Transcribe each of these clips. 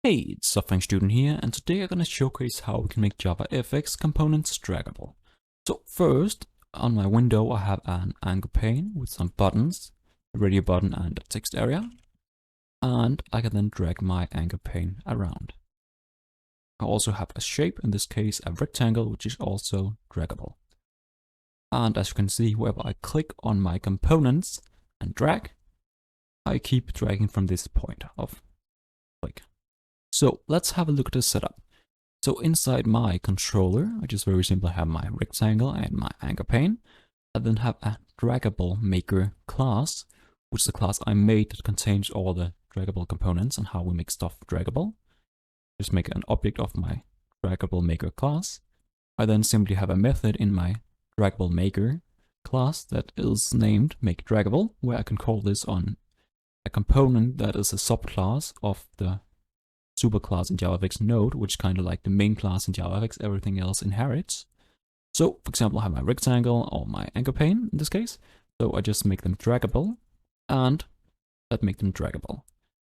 Hey, it's JavaFX student here, and today I'm going to showcase how we can make JavaFX components draggable. So first, on my window I have an anchor pane with some buttons, a radio button and a text area, and I can then drag my anchor pane around. I also have a shape, in this case a rectangle, which is also draggable. And as you can see, wherever I click on my components and drag, I keep dragging from this point of click. So let's have a look at the setup. So inside my controller, I just very simply have my rectangle and my anchor pane. I then have a draggable maker class, which is the class I made that contains all the draggable components and how we make stuff draggable. Just make an object of my draggable maker class. I then simply have a method in my draggable maker class that is named make draggable, where I can call this on a component that is a subclass of the superclass in JavaFX node, which is kind of like the main class in JavaFX, everything else inherits. So, for example, I have my rectangle or my anchor pane in this case. So I just make them draggable, and that make them draggable.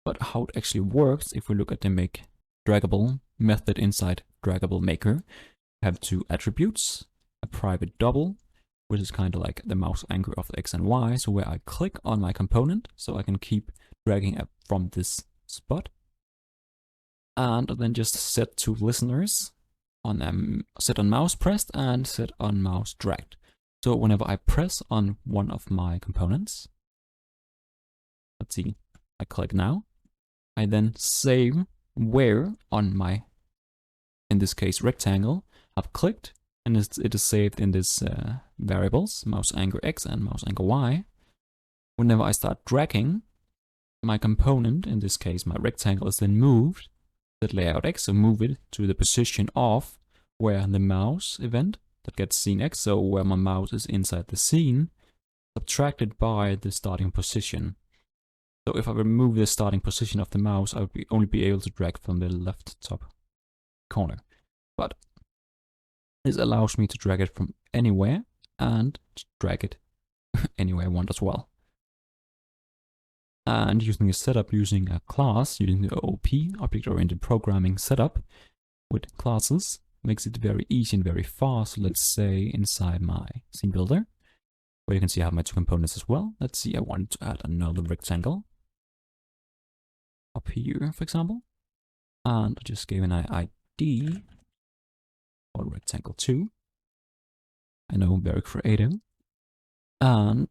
But how it actually works, if we look at the make draggable method inside draggable maker, we have two attributes, a private double, which is kind of like the mouse anchor of the X and Y. So where I click on my component, so I can keep dragging up from this spot. And then just set to listeners on set on mouse pressed and set on mouse dragged. So whenever I press on one of my components, let's see, I click now, I then save where on my, in this case, rectangle, I've clicked, and it is saved in this variables, mouse anchor X and mouse anchor Y. Whenever I start dragging, my component, in this case my rectangle, is then moved that layout X, so move it to the position of where the mouse event that gets scene X, so where my mouse is inside the scene, subtracted by the starting position. So if I remove the starting position of the mouse, I would only be able to drag from the left top corner. But this allows me to drag it from anywhere and drag it anywhere I want as well. And using a setup using a class, using the OOP, object-oriented programming setup with classes, makes it very easy and very fast. Let's say inside my scene builder, where you can see I have my two components as well. Let's see, I want to add another rectangle up here, for example, and I just gave an ID for rectangle 2. I know, very creative. And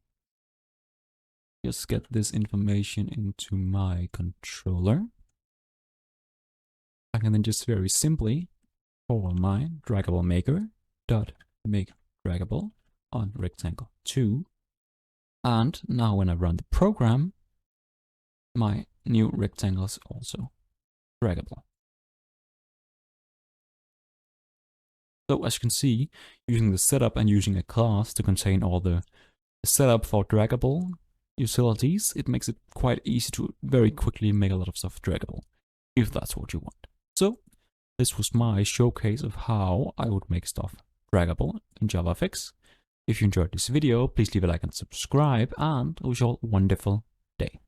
just get this information into my controller. I can then just very simply call my draggable maker dot make draggable on rectangle 2. And now when I run the program, my new rectangle is also draggable. So as you can see, using the setup and using a class to contain all the setup for draggable utilities, it makes it quite easy to very quickly make a lot of stuff draggable, if that's what you want. So this was my showcase of how I would make stuff draggable in JavaFX. If you enjoyed this video, please leave a like and subscribe, and I wish you all a wonderful day.